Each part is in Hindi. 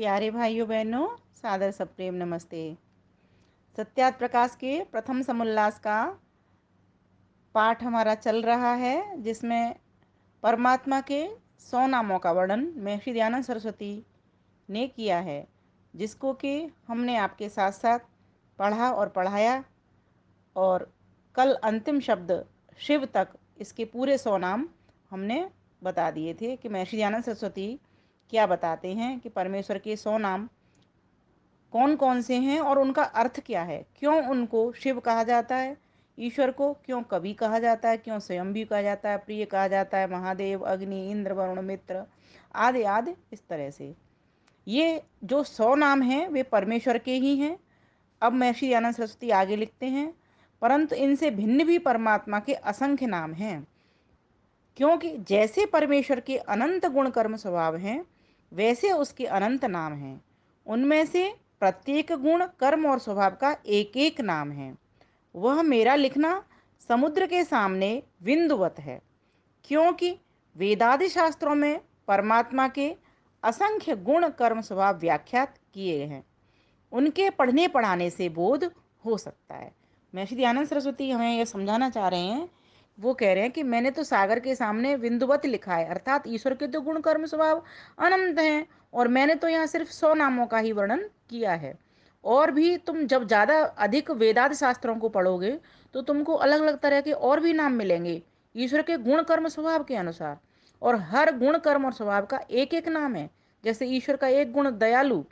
प्यारे भाइयों बहनों, सादर सप्रेम नमस्ते। सत्यार्थ प्रकाश के प्रथम समुल्लास का पाठ हमारा चल रहा है, जिसमें परमात्मा के 100 नामों का वर्णन महर्षि दयानंद सरस्वती ने किया है, जिसको कि हमने आपके साथ साथ पढ़ा और पढ़ाया। और कल अंतिम शब्द शिव तक इसके पूरे 100 नाम हमने बता दिए थे कि महर्षि दयानंद सरस्वती क्या बताते हैं कि परमेश्वर के 100 नाम कौन कौन से हैं और उनका अर्थ क्या है, क्यों उनको शिव कहा जाता है, ईश्वर को क्यों कवि कहा जाता है, क्यों स्वयं भी कहा जाता है, प्रिय कहा जाता है, महादेव, अग्नि, इंद्र, वरुण, मित्र आदि आदि। इस तरह से ये जो 100 नाम हैं वे परमेश्वर के ही हैं। अब महर्षि दयानंद सरस्वती आगे लिखते हैं, परंतु इनसे भिन्न भी परमात्मा के असंख्य नाम हैं, क्योंकि जैसे परमेश्वर के अनंत गुण कर्म स्वभाव हैं, वैसे उसके अनंत नाम हैं। उनमें से प्रत्येक गुण कर्म और स्वभाव का एक एक नाम है। वह मेरा लिखना समुद्र के सामने बिंदुवत है, क्योंकि वेदादि शास्त्रों में परमात्मा के असंख्य गुण कर्म स्वभाव व्याख्यात किए हैं। उनके पढ़ने पढ़ाने से बोध हो सकता है। महर्षि दयानंद सरस्वती हमें यह समझाना चाह रहे हैं, वो कह रहे हैं कि मैंने तो सागर के सामने बिंदुवत लिखा है, अर्थात ईश्वर के तो गुण कर्म स्वभाव अनंत हैं, और मैंने तो यहाँ सिर्फ 100 नामों का ही वर्णन किया है। और भी तुम जब ज़्यादा अधिक वेदांत शास्त्रों को पढ़ोगे तो तुमको अलग अलग तरह के और भी नाम मिलेंगे ईश्वर के गुण कर्म स्वभाव के अनुसार, और हर गुण कर्म और स्वभाव का एक एक नाम है। जैसे ईश्वर का एक गुण दयालु,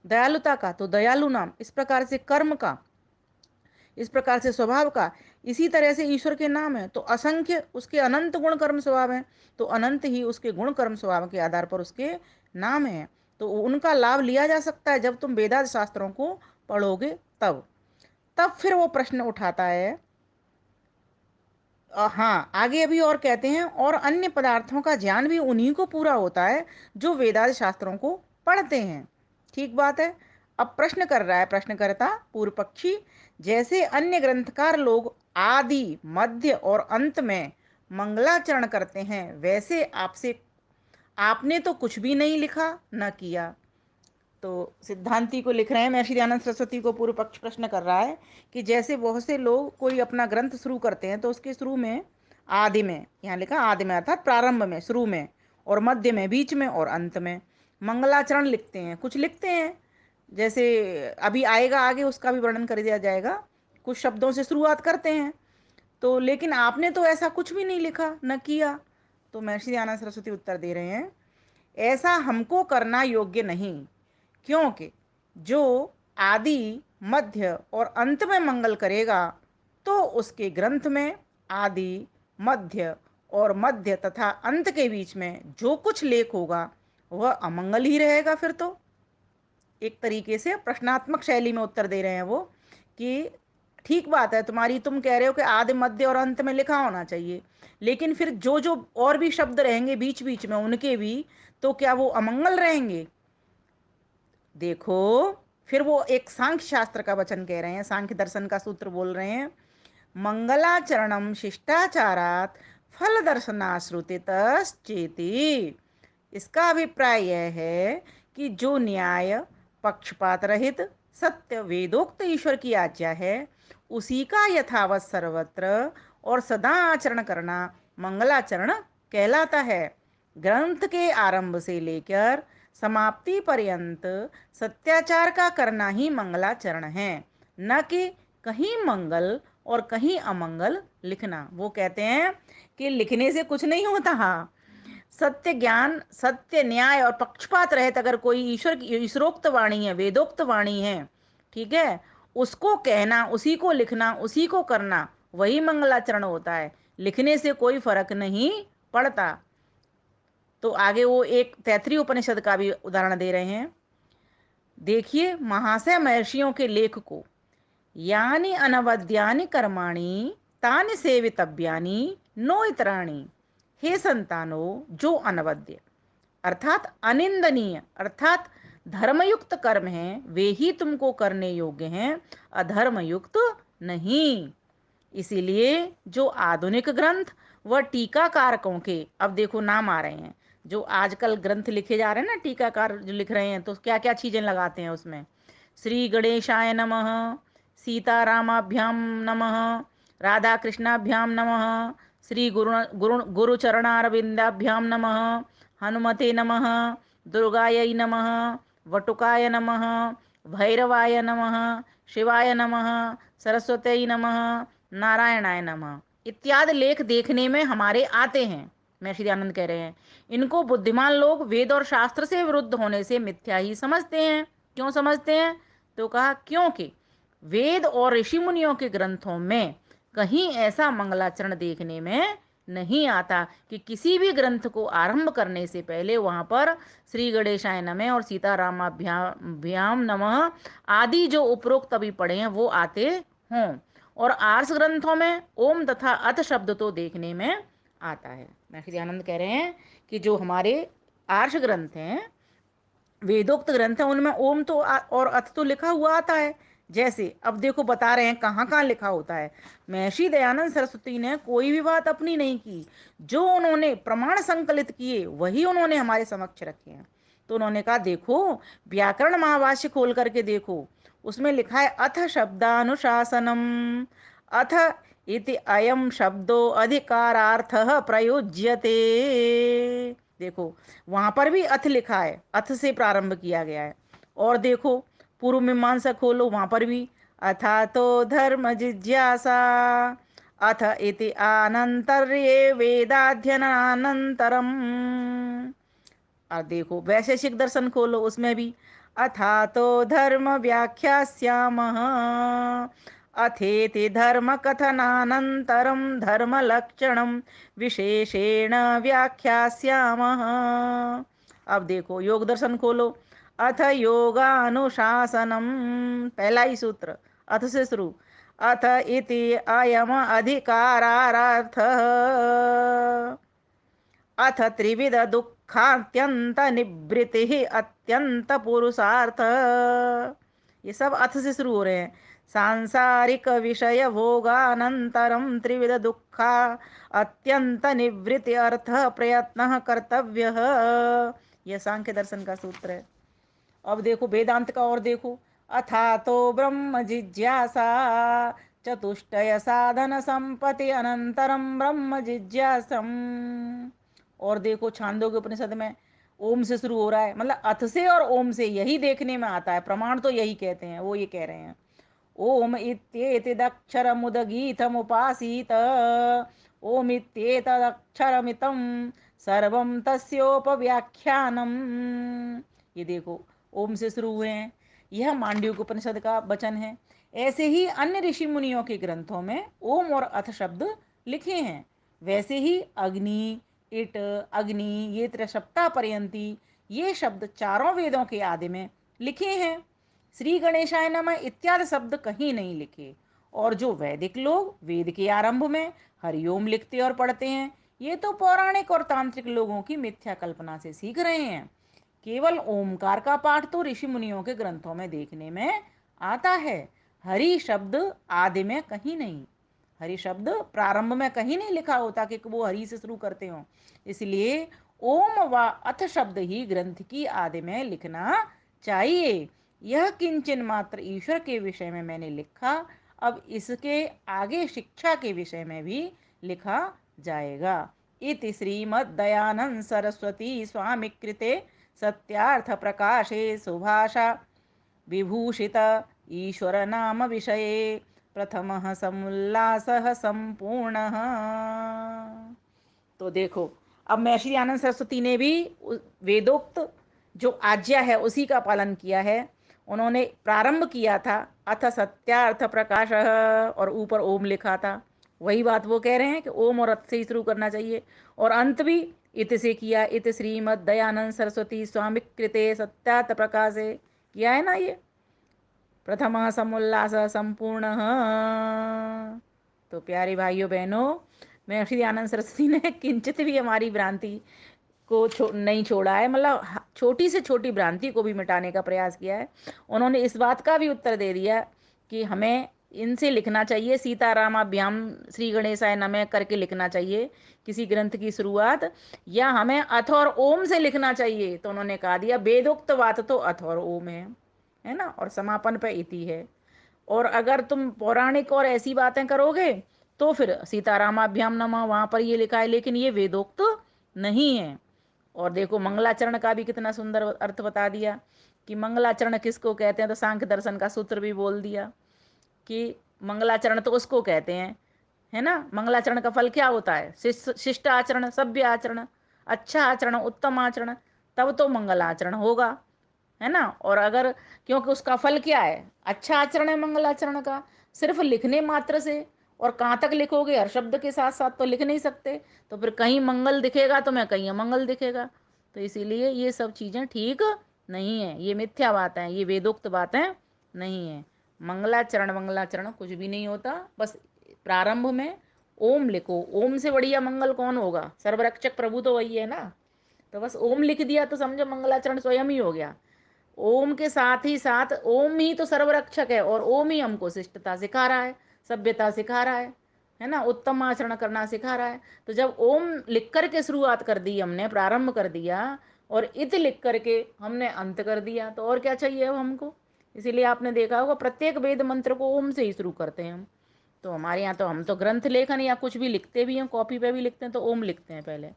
दयालुता का तो दयालु नाम, इस प्रकार से कर्म का, इस प्रकार से स्वभाव का, इसी तरह से ईश्वर के नाम है। तो असंख्य उसके अनंत गुण कर्म स्वभाव हैं, तो अनंत ही उसके गुण कर्म स्वभाव के आधार पर उसके नाम हैं। तो उनका लाभ लिया जा सकता है जब तुम वेदांत शास्त्रों को पढ़ोगे तब। फिर वो प्रश्न उठाता है, हाँ आगे अभी और कहते हैं, और अन्य पदार्थों का ज्ञान भी उन्हीं को पूरा होता है जो वेदांत शास्त्रों को पढ़ते हैं। ठीक बात है। अब प्रश्न कर रहा है प्रश्नकर्ता पूर्व पक्षी, जैसे अन्य ग्रंथकार लोग आदि मध्य और अंत में मंगलाचरण करते हैं, वैसे आपसे आपने तो कुछ भी नहीं लिखा न किया। तो सिद्धांति को लिख रहे हैं, महर्षि दयानंद सरस्वती को पूर्व पक्ष प्रश्न कर रहा है कि जैसे बहुत से लोग कोई अपना ग्रंथ शुरू करते हैं तो उसके शुरू में आदि में, यहाँ लिखा आदि में अर्थात प्रारंभ में, शुरू में, और मध्य में, बीच में और अंत में मंगलाचरण लिखते हैं, कुछ लिखते हैं। जैसे अभी आएगा आगे उसका भी वर्णन कर दिया जाएगा, कुछ शब्दों से शुरुआत करते हैं। तो लेकिन आपने तो ऐसा कुछ भी नहीं लिखा न किया। तो महर्षि दयानंद सरस्वती उत्तर दे रहे हैं, ऐसा हमको करना योग्य नहीं, क्योंकि जो आदि मध्य और अंत में मंगल करेगा तो उसके ग्रंथ में आदि मध्य और मध्य तथा अंत के बीच में जो कुछ लेख होगा वह अमंगल ही रहेगा। फिर तो एक तरीके से प्रश्नात्मक शैली में उत्तर दे रहे हैं वो कि ठीक बात है तुम्हारी, तुम कह रहे हो कि आदि मध्य और अंत में लिखा होना चाहिए, लेकिन फिर जो जो और भी शब्द रहेंगे बीच बीच में उनके भी, तो क्या वो अमंगल रहेंगे? देखो, फिर वो एक सांख्य शास्त्र का वचन कह रहे हैं, सांख्य दर्शन का सूत्र बोल रहे हैं, मंगलाचरणम शिष्टाचारात फल दर्शनाश्रुतितश्चेति। इसका अभिप्राय यह है कि जो न्याय पक्षपात रहित सत्य वेदोक्त ईश्वर की आज्ञा है उसी का यथावत सर्वत्र और सदा आचरण करना मंगलाचरण कहलाता है। ग्रंथ के आरंभ से लेकर समाप्ति पर्यंत सत्याचार का करना ही मंगलाचरण है, न कि कहीं मंगल और कहीं अमंगल लिखना। वो कहते हैं कि लिखने से कुछ नहीं होता, हाँ सत्य ज्ञान, सत्य न्याय और पक्षपात रहित अगर कोई ईश्वर की ईश्वरोक्त वाणी है, वेदोक्त वाणी है, ठीक है, उसको कहना, उसी को लिखना, उसी को करना, वही मंगलाचरण होता है। लिखने से कोई फर्क नहीं पड़ता। तो आगे वो एक तैत्तिरीय उपनिषद का भी उदाहरण दे रहे हैं। देखिए महाशय महर्षियों के लेख को, यानी अनवद्यानि कर्माणि तानि सेवितव्यानि नो इतराणि। हे संतानो, जो अनवद्य अर्थात अनिंदनीय अर्थात धर्मयुक्त कर्म हैं वे ही तुमको करने योग्य हैं, अधर्मयुक्त नहीं। इसीलिए जो आधुनिक ग्रंथ व टीकाकारकों के, अब देखो नाम आ रहे हैं, जो आजकल ग्रंथ लिखे जा रहे हैं ना, टीकाकार जो लिख रहे हैं, तो क्या क्या चीज़ें लगाते हैं उसमें। श्री गणेशाय नमः, सीतारामाभ्याम नमः, राधा कृष्णाभ्याम नमः, श्री गुरुचरणारविंदाभ्याम नमः, हनुमते नमः, दुर्गायै नमः, वटुकाय नमः, भैरवाय नमः, शिवाय नमः, सरस्वत्यै नमः, नारायणाय नमः इत्यादि लेख देखने में हमारे आते हैं। महर्षि दयानंद कह रहे हैं, इनको बुद्धिमान लोग वेद और शास्त्र से विरुद्ध होने से मिथ्या ही समझते हैं। क्यों समझते हैं? तो कहा क्योंकि वेद और ऋषि मुनियों के ग्रंथों में कहीं ऐसा मंगलाचरण देखने में नहीं आता कि किसी भी ग्रंथ को आरंभ करने से पहले वहां पर श्री गणेशाय नमः और सीतारामाभ्याम नमः आदि जो उपरोक्त अभी पढ़े हैं वो आते हों। और आर्ष ग्रंथों में ओम तथा अथ शब्द तो देखने में आता है। महर्षि दयानंद कह रहे हैं कि जो हमारे आर्ष ग्रंथ हैं, वेदोक्त ग्रंथ है, उनमें ओम तो और अथ तो लिखा हुआ आता है। जैसे अब देखो बता रहे हैं कहाँ कहाँ लिखा होता है। महर्षि दयानंद सरस्वती ने कोई भी बात अपनी नहीं की, जो उन्होंने प्रमाण संकलित किए वही उन्होंने हमारे समक्ष रखे हैं। तो उन्होंने कहा देखो, व्याकरण महाभाष्य खोल करके देखो, उसमें लिखा है अथ शब्दानुशासनम, अथ इति अयम शब्दो अधिकारार्थः प्रयुज्यते। देखो वहां पर भी अथ लिखा है, अथ से प्रारंभ किया गया है। और देखो पूर्व मीमांसा खोलो, वहां पर भी अथा तो धर्म जिज्ञासा, अथ इति आनंतर्ये वेदाध्ययनानंतरम। और देखो वैशेषिक दर्शन खोलो, उसमें भी अथा तो धर्म व्याख्यास्यामः, अथेति धर्म कथनानंतरम धर्म लक्षणम विशेषेण व्याख्यास्यामः। अब देखो योग दर्शन खोलो, अथ योगानुशासनम, पहला ही सूत्र अथ से शुरू, अथ इति अयम अधिकारार्थः, अथ त्रिविध दुखात्यंत निवृत्ति अत्यंत पुरुषार्थ। ये सब अथ से शुरू हो रहे हैं। सांसारिक विषय भोगानंतरम त्रिविध दुखा अत्यंत निवृत्ति अर्थ प्रयत्न कर्तव्य। यह सांख्य दर्शन का सूत्र है। अब देखो वेदांत का और देखो, अथा तो ब्रह्म जिज्ञासा चतुष्टय साधन संपत्ति अनंतरम ब्रह्म जिज्ञासम। और देखो छांदोग्य उपनिषद में ओम से शुरू हो रहा है, मतलब अथ से और ओम से यही देखने में आता है। प्रमाण तो यही कहते हैं, वो ये कह रहे हैं ओम इत्येतदक्षरमुदगीतमुपासीत, ओम इत्येतदक्षरमितं सर्वं तस्योपव्याख्यानम्। ये देखो ओम से शुरू हुए हैं, यह मांडव्य उपनिषद का वचन है। ऐसे ही अन्य ऋषि मुनियों के ग्रंथों में ओम और अथ शब्द लिखे हैं। वैसे ही अग्नि, इट, अग्नि, ये त्रिसप्ता पर्यंती, ये शब्द चारों वेदों के आदि में लिखे हैं। श्री गणेशाय नमः इत्यादि शब्द कहीं नहीं लिखे। और जो वैदिक लोग वेद के आरंभ में हरिओम लिखते और पढ़ते हैं, ये तो पौराणिक और तांत्रिक लोगों की मिथ्या कल्पना से सीख रहे हैं। केवल ओमकार का पाठ तो ऋषि मुनियों के ग्रंथों में देखने में आता है। हरि शब्द आदि में कहीं नहीं, हरि शब्द प्रारंभ में कहीं नहीं लिखा होता कि वो हरि से शुरू करते हो। इसलिए ओम व अथ शब्द ही ग्रंथ की आदि में लिखना चाहिए। यह किंचन मात्र ईश्वर के विषय में मैंने लिखा, अब इसके आगे शिक्षा के विषय में भी लिखा जाएगा। इति श्रीमद्दयानंद सरस्वती स्वामी कृते सत्यार्थ प्रकाशे सुभाषा विभूषित ईश्वर नाम विषये प्रथमः समुल्लासः संपूर्णः। तो देखो अब महर्षि आनंद सरस्वती ने भी वेदोक्त जो आज्ञा है उसी का पालन किया है। उन्होंने प्रारंभ किया था अथ सत्यार्थ प्रकाश, और ऊपर ओम लिखा था। वही बात वो कह रहे हैं कि ओम और अथ से ही शुरू करना चाहिए। और अंत भी इत से किया, इत श्रीमद दयानंद सरस्वती स्वामी कृते सत्यार्थ प्रकाशे किया है ना। ये प्रथम समुल्लास संपूर्ण। तो प्यारे भाइयों बहनों, महर्षि दयानंद सरस्वती ने किंचित भी हमारी भ्रांति को नहीं छोड़ा है, मतलब छोटी से छोटी भ्रांति को भी मिटाने का प्रयास किया है। उन्होंने इस बात का भी उत्तर दे दिया कि हमें इनसे लिखना चाहिए, सीतारामाभ्याम श्री गणेशाय नमः करके लिखना चाहिए किसी ग्रंथ की शुरुआत, या हमें अथ और ओम से लिखना चाहिए। तो उन्होंने कहा दिया वेदोक्त बात तो अथ और ओम है ना, और समापन पे इति है। और अगर तुम पौराणिक और ऐसी बातें करोगे तो फिर सीतारामाभ्याम नमः वहां पर ये लिखा है, लेकिन ये वेदोक्त नहीं है। और देखो मंगलाचरण का भी कितना सुंदर अर्थ बता दिया कि मंगलाचरण किसको कहते हैं, तो सांख्य दर्शन का सूत्र भी बोल दिया कि मंगलाचरण तो उसको कहते हैं, है ना। मंगलाचरण का फल क्या होता है, शिष्ट आचरण, सभ्य आचरण, अच्छा आचरण, उत्तम आचरण, तब तो मंगल आचरण होगा, है ना। और अगर, क्योंकि उसका फल क्या है, अच्छा आचरण है मंगलाचरण का, सिर्फ लिखने मात्र से, और कहाँ तक लिखोगे, हर शब्द के साथ साथ तो लिख नहीं सकते, तो फिर कहीं मंगल दिखेगा तो मैं कहीं अमंगल दिखेगा। तो इसीलिए ये सब चीज़ें ठीक नहीं है, ये मिथ्या बातें हैं, ये वेदोक्त बातें नहीं है। मंगलाचरण मंगलाचरण कुछ भी नहीं होता, बस प्रारंभ में ओम लिखो। ओम से बढ़िया मंगल कौन होगा, सर्वरक्षक प्रभु तो वही है ना। तो बस ओम लिख दिया तो समझो मंगलाचरण स्वयं ही हो गया। ओम के साथ ही साथ ओम ही तो सर्वरक्षक है, और ओम ही हमको शिष्टता सिखा रहा है, सभ्यता सिखा रहा है ना, उत्तम आचरण करना सिखा रहा है। तो जब ओम लिख करके शुरुआत कर दी हमने, प्रारंभ कर दिया, और इत लिख करके हमने अंत कर दिया, तो और क्या चाहिए अब हमको। इसीलिए आपने देखा होगा प्रत्येक वेद मंत्र को ओम से ही शुरू करते हैं हम। तो हमारे यहाँ तो हम तो ग्रंथ लेखन या कुछ भी लिखते भी हैं, कॉपी पे भी लिखते हैं तो ओम लिखते हैं पहले,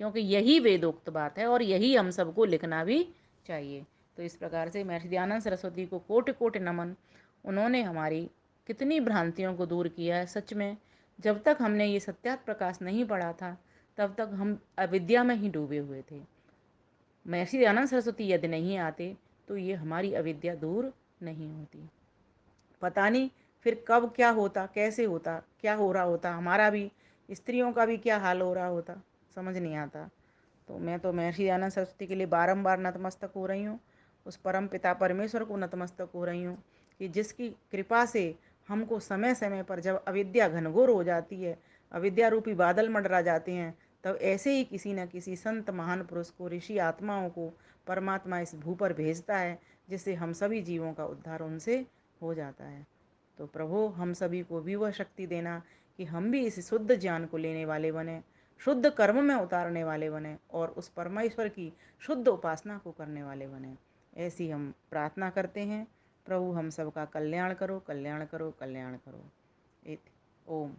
क्योंकि यही वेदोक्त बात है और यही हम सबको लिखना भी चाहिए। तो इस प्रकार से महर्षि दयानंद सरस्वती को कोटि कोटि नमन। उन्होंने हमारी कितनी भ्रांतियों को दूर किया है सच में। जब तक हमने ये सत्यात प्रकाश नहीं पढ़ा था तब तक हम अविद्या में ही डूबे हुए थे। महर्षि दयानंद सरस्वती यदि नहीं आते तो ये हमारी अविद्या दूर नहीं होती। पता नहीं फिर कब क्या होता, कैसे होता, क्या हो रहा होता, हमारा भी, स्त्रियों का भी क्या हाल हो रहा होता, समझ नहीं आता। तो मैं तो महर्षि दयानंद सरस्वती के लिए बारंबार नतमस्तक हो रही हूँ, उस परम पिता परमेश्वर को नतमस्तक हो रही हूँ कि जिसकी कृपा से हमको समय समय पर जब अविद्या घनघोर हो जाती है, अविद्या रूपी बादल मंडरा जाते हैं, तब ऐसे ही किसी न किसी संत महान पुरुष को, ऋषि आत्माओं को परमात्मा इस भू पर भेजता है, जिससे हम सभी जीवों का उद्धार उनसे हो जाता है। तो प्रभु हम सभी को भी वह शक्ति देना कि हम भी इस शुद्ध ज्ञान को लेने वाले बने, शुद्ध कर्म में उतारने वाले बने, और उस परमेश्वर की शुद्ध उपासना को करने वाले बने। ऐसी हम प्रार्थना करते हैं। प्रभु हम सबका कल्याण करो, कल्याण करो, कल्याण करो। ओम।